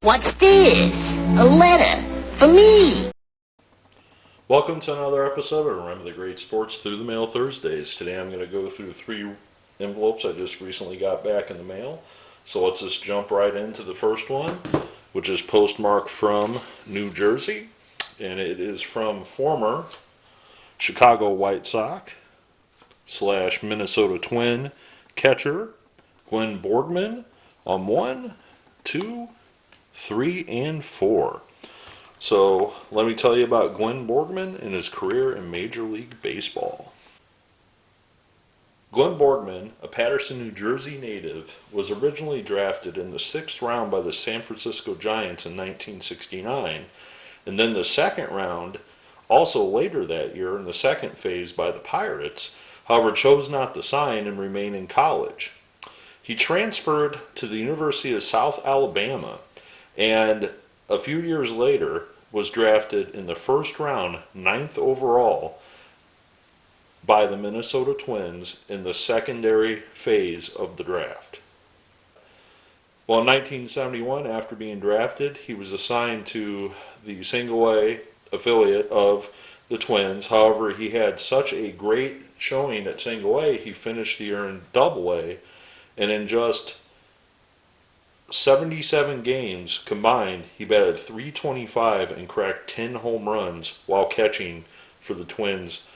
What's this? A letter for me. Welcome to another episode of Remember the Great Sports Through the Mail Thursdays. Today I'm going to go through 3 envelopes I just recently got back in the mail. So let's just jump right into the first one, which is postmarked from New Jersey. And it is from former Chicago White Sox / Minnesota Twin catcher Glenn Borgmann on 1, 2, 3, and 4. So let me tell you about Glenn Borgmann and his career in Major League Baseball. Glenn Borgmann, a Paterson, New Jersey native, was originally drafted in the 6th round by the San Francisco Giants in 1969, and then the 2nd round, also later that year in the 2nd phase, by the Pirates, however chose not to sign and remain in college. He transferred to the University of South Alabama, and a few years later was drafted in the 1st round, 9th overall, by the Minnesota Twins in the secondary phase of the draft. Well, in 1971, after being drafted, he was assigned to the single-A affiliate of the Twins. However, he had such a great showing at single-A, he finished the year in double-A, and in just 77 games combined, he batted .325 and cracked 10 home runs while catching for the Twins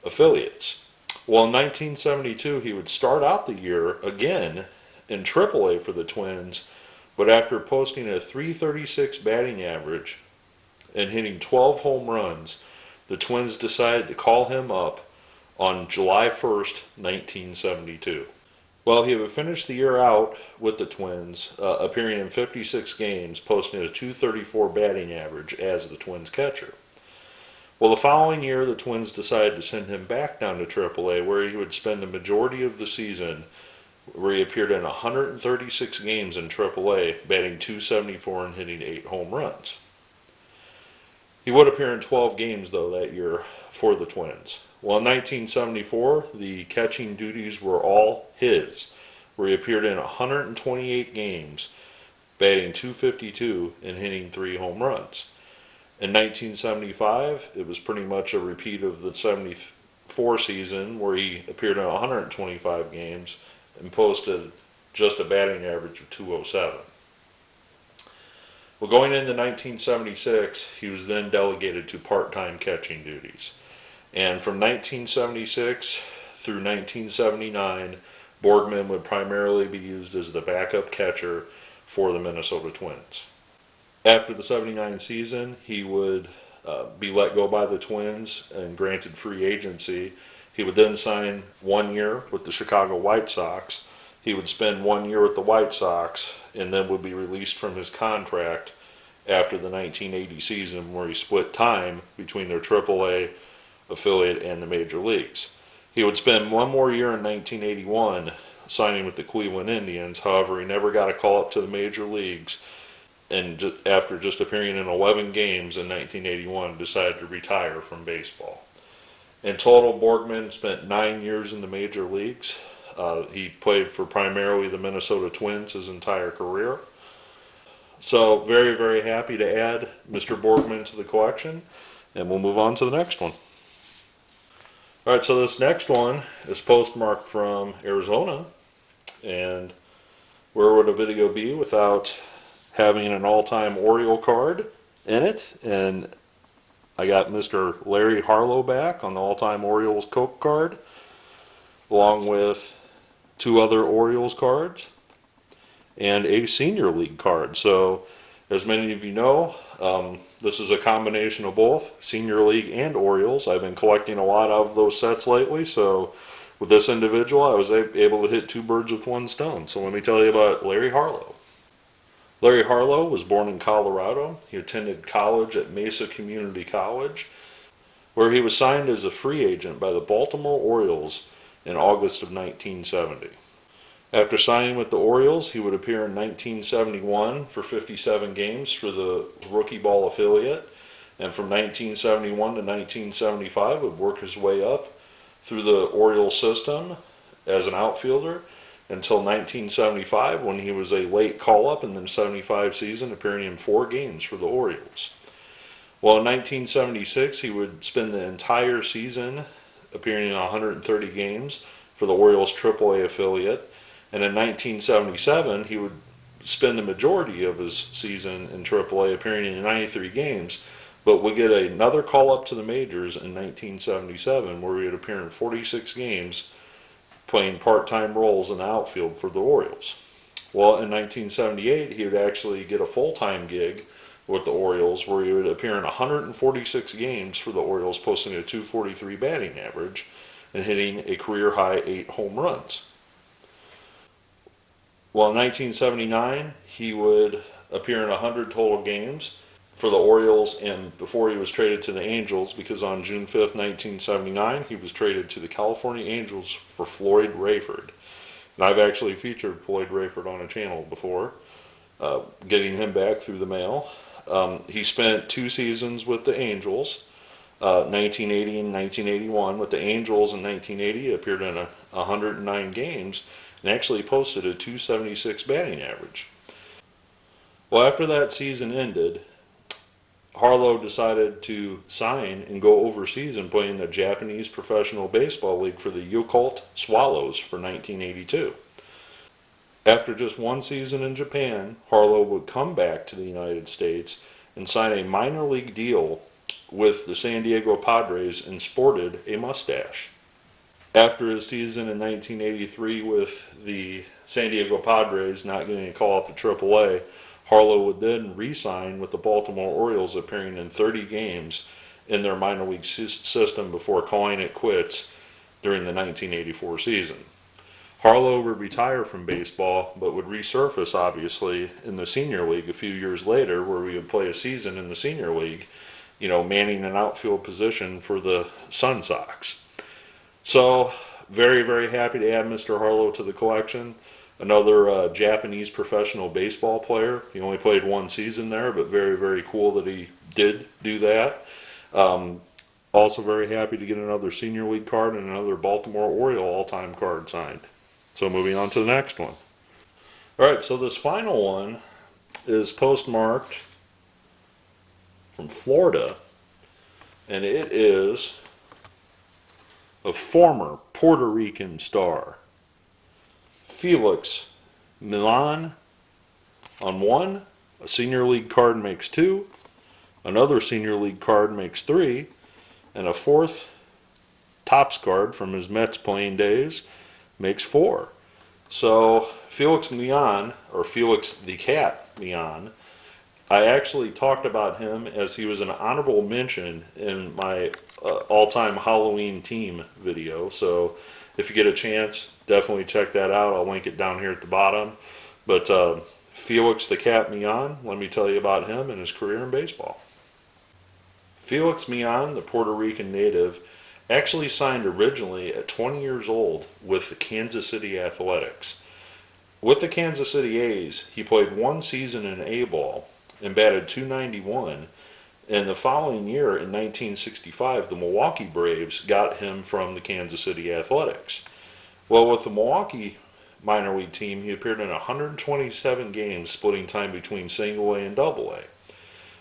affiliates. Well, in 1972, he would start out the year again in AAA for the Twins, but after posting a .336 batting average and hitting 12 home runs, the Twins decided to call him up on July 1st, 1972. Well, he would finish the year out with the Twins, appearing in 56 games, posting a .234 batting average as the Twins catcher. Well, the following year, the Twins decided to send him back down to AAA, where he would spend the majority of the season, where he appeared in 136 games in AAA, batting .274 and hitting 8 home runs. He would appear in 12 games, though, that year for the Twins. Well, in 1974, the catching duties were all his, where he appeared in 128 games, batting .252 and hitting 3 home runs. In 1975, it was pretty much a repeat of the 74 season, where he appeared in 125 games and posted just a batting average of .207. Well, going into 1976, he was then delegated to part-time catching duties. And from 1976 through 1979, Borgmann would primarily be used as the backup catcher for the Minnesota Twins. After the 79 season, he would be let go by the Twins and granted free agency. He would then sign 1 year with the Chicago White Sox. He would spend 1 year with the White Sox and then would be released from his contract after the 1980 season, where he split time between their AAA affiliate and the major leagues. He would spend 1 more year in 1981 signing with the Cleveland Indians. However, he never got a call up to the major leagues, and after just appearing in 11 games in 1981, decided to retire from baseball. In total, Borgmann spent 9 years in the major leagues. He played for primarily the Minnesota Twins his entire career. So very, very happy to add Mr. Borgmann to the collection, and we'll move on to the next one. Alright, so this next one is postmarked from Arizona, and where would a video be without having an all-time Oriole card in it? And I got Mr. Larry Harlow back on the all-time Orioles Coke card, along with 2 other Orioles cards and a Senior League card. So, as many of you know, this is a combination of both Senior League and Orioles. I've been collecting a lot of those sets lately, so with this individual, I was able to hit 2 birds with 1 stone. So let me tell you about Larry Harlow. Larry Harlow was born in Colorado. He attended college at Mesa Community College, where he was signed as a free agent by the Baltimore Orioles in August of 1970. After signing with the Orioles, he would appear in 1971 for 57 games for the rookie ball affiliate, and from 1971 to 1975 would work his way up through the Orioles system as an outfielder, until 1975 when he was a late call-up in the 75 season, appearing in 4 games for the Orioles. Well, in 1976, he would spend the entire season appearing in 130 games for the Orioles AAA affiliate. And in 1977, he would spend the majority of his season in AAA, appearing in 93 games, but would get another call-up to the majors in 1977, where he would appear in 46 games, playing part-time roles in the outfield for the Orioles. Well, in 1978, he would actually get a full-time gig with the Orioles, where he would appear in 146 games for the Orioles, posting a .243 batting average and hitting a career-high 8 home runs. Well, in 1979, he would appear in 100 total games for the Orioles, and before he was traded to the Angels, because on June 5th, 1979, he was traded to the California Angels for Floyd Rayford. And I've actually featured Floyd Rayford on a channel before, getting him back through the mail. He spent 2 seasons with the Angels, 1980 and 1981. With the Angels in 1980, he appeared in 109 games and actually posted a .276 batting average. Well, after that season ended, Harlow decided to sign and go overseas and play in the Japanese Professional Baseball League for the Yakult Swallows for 1982. After just 1 season in Japan, Harlow would come back to the United States and sign a minor league deal with the San Diego Padres and sported a mustache. After his season in 1983 with the San Diego Padres not getting a call up to AAA, Harlow would then re-sign with the Baltimore Orioles, appearing in 30 games in their minor league system before calling it quits during the 1984 season. Harlow would retire from baseball, but would resurface, obviously, in the senior league a few years later, where he would play a season in the senior league, manning an outfield position for the Sun Sox. So, very, very happy to add Mr. Harlow to the collection. Another Japanese professional baseball player. He only played 1 season there, but very, very cool that he did do that. Also very happy to get another senior league card and another Baltimore Oriole all-time card signed. So moving on to the next one. Alright, so this final one is postmarked from Florida, and it is a former Puerto Rican star, Felix Millan. On 1, a senior league card makes 2, another senior league card makes 3, and a 4th Topps card from his Mets playing days makes 4. So Felix Millan, or Felix the Cat Millan, I actually talked about him as he was an honorable mention in my all-time Halloween team video. So if you get a chance, definitely check that out. I'll link it down here at the bottom. But Felix the Cat Millan, let me tell you about him and his career in baseball. Felix Millan, the Puerto Rican native, actually signed originally at 20 years old with the Kansas City Athletics. With the Kansas City A's, he played 1 season in A-ball and batted .291. And the following year, in 1965, the Milwaukee Braves got him from the Kansas City Athletics. Well, with the Milwaukee minor league team, he appeared in 127 games, splitting time between single A and double A.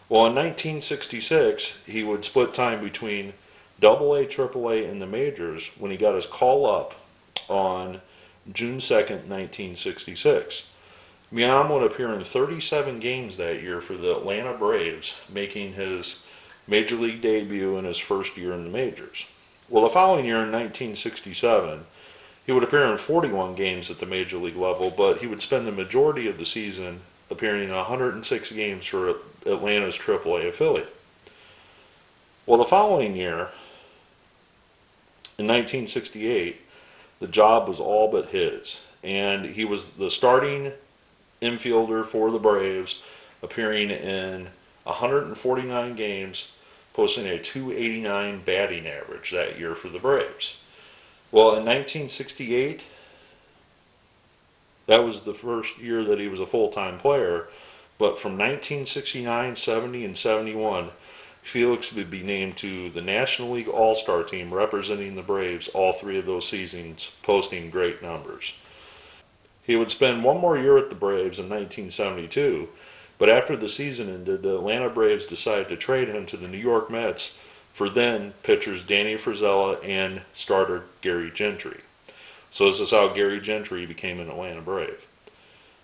Well, in 1966, he would split time between double A, triple A, and the majors when he got his call up on June 2nd, 1966. Millan would appear in 37 games that year for the Atlanta Braves, making his major league debut in his first year in the majors. Well, the following year, in 1967, he would appear in 41 games at the major league level, but he would spend the majority of the season appearing in 106 games for Atlanta's AAA affiliate. Well, the following year, in 1968, the job was all but his, and he was the starting infielder for the Braves, appearing in 149 games, posting a .289 batting average that year for the Braves. Well, in 1968, that was the first year that he was a full-time player, but from 1969, 70, and 71, Felix would be named to the National League All-Star team representing the Braves all 3 of those seasons, posting great numbers. He would spend one more year at the Braves in 1972, but after the season ended, the Atlanta Braves decided to trade him to the New York Mets for then pitchers Danny Frizella and starter Gary Gentry. So this is how Gary Gentry became an Atlanta Brave.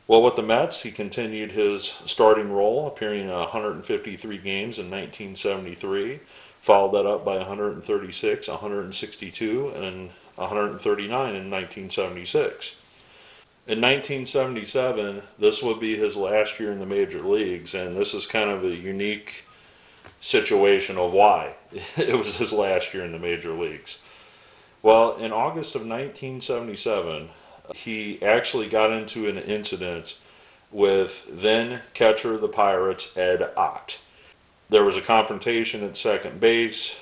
Well, with the Mets, he continued his starting role, appearing in 153 games in 1973, followed that up by 136, 162, and 139 in 1976. In 1977, this would be his last year in the major leagues, and this is kind of a unique situation of why it was his last year in the major leagues. Well, in August of 1977, he actually got into an incident with then catcher of the Pirates, Ed Ott. There was a confrontation at second base.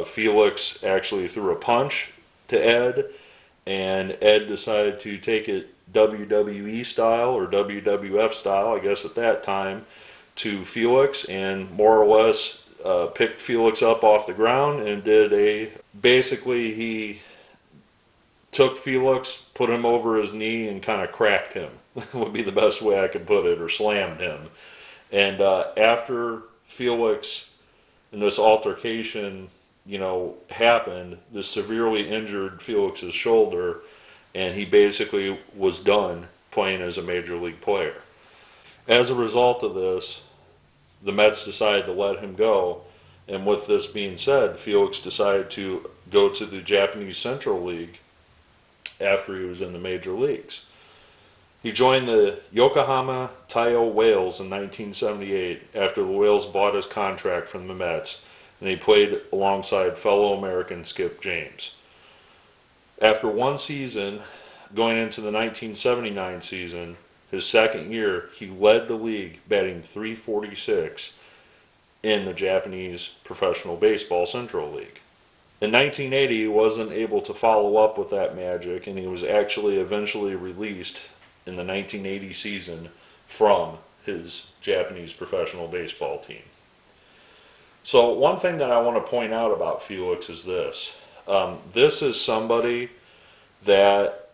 Felix actually threw a punch to Ed, and Ed decided to take it WWE style or WWF style, I guess at that time, to Felix and more or less picked Felix up off the ground and basically he took Felix, put him over his knee, and kind of cracked him, would be the best way I could put it, or slammed him. And after Felix and this altercation, happened, this severely injured Felix's shoulder, and he basically was done playing as a major league player. As a result of this, the Mets decided to let him go, and with this being said, Felix decided to go to the Japanese Central League after he was in the major leagues. He joined the Yokohama Taiyo Whales in 1978 after the Whales bought his contract from the Mets, and he played alongside fellow American Skip James. After one season, going into the 1979 season, his second year, he led the league batting .346 in the Japanese Professional Baseball Central League. In 1980, he wasn't able to follow up with that magic, and he was actually eventually released in the 1980 season from his Japanese professional baseball team. So one thing that I want to point out about Felix is this. This is somebody that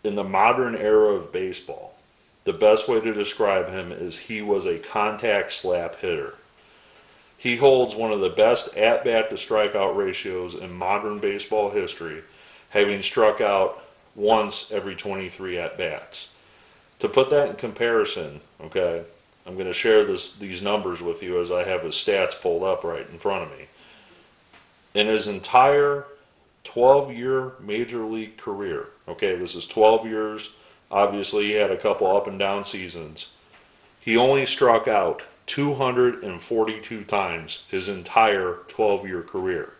in the modern era of baseball, the best way to describe him is he was a contact slap hitter. He holds one of the best at-bat to strikeout ratios in modern baseball history, having struck out once every 23 at-bats. To put that in comparison, okay, I'm going to share these numbers with you as I have his stats pulled up right in front of me. In his entire 12-year major league career, okay, this is 12 years, obviously he had a couple up and down seasons, he only struck out 242 times his entire 12-year career.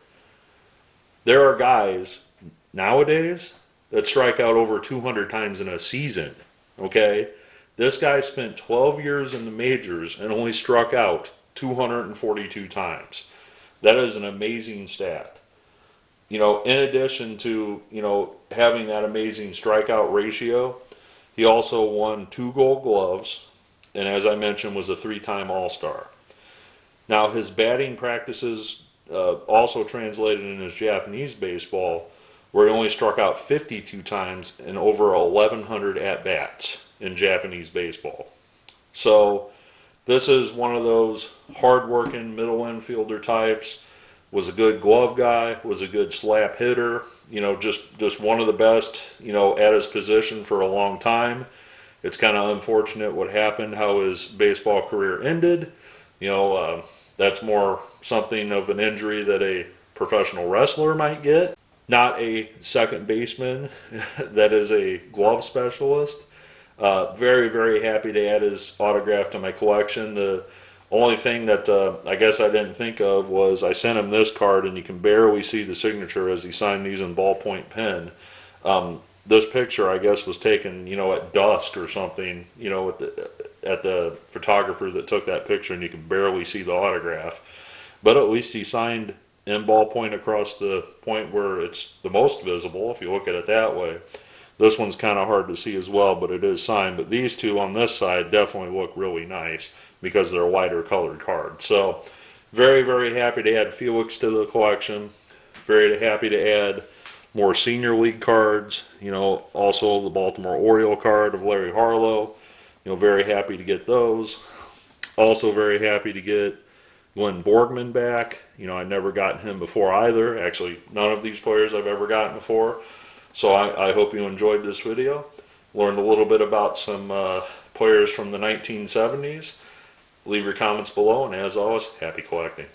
There are guys nowadays that strike out over 200 times in a season, okay? This guy spent 12 years in the majors and only struck out 242 times. That is an amazing stat. In addition to, having that amazing strikeout ratio, he also won 2 Gold Gloves, and as I mentioned, was a 3-time All-Star. Now, his batting practices also translated in his Japanese baseball, where he only struck out 52 times in over 1,100 at-bats in Japanese baseball. So, this is one of those hard-working middle infielder types, was a good glove guy, was a good slap hitter, just one of the best, at his position for a long time. It's kind of unfortunate what happened, how his baseball career ended. That's more something of an injury that a professional wrestler might get, not a second baseman that is a glove specialist. Very, very happy to add his autograph to my collection. The only thing that I guess I didn't think of was I sent him this card, and you can barely see the signature as he signed these in ballpoint pen. This picture, I guess, was taken, at dusk or something, at the photographer that took that picture, and you can barely see the autograph. But at least he signed in ballpoint across the point where it's the most visible, if you look at it that way. This one's kind of hard to see as well, but it is signed. But these two on this side definitely look really nice because they're lighter colored cards. So very, very happy to add Felix to the collection. Very happy to add more senior league cards. You know, also the Baltimore Oriole card of Larry Harlow. You know, very happy to get those. Also very happy to get Glenn Borgmann back. You know, I'd never gotten him before either. Actually, none of these players I've ever gotten before. So I hope you enjoyed this video. Learned a little bit about some players from the 1970s. Leave your comments below, and as always, happy collecting.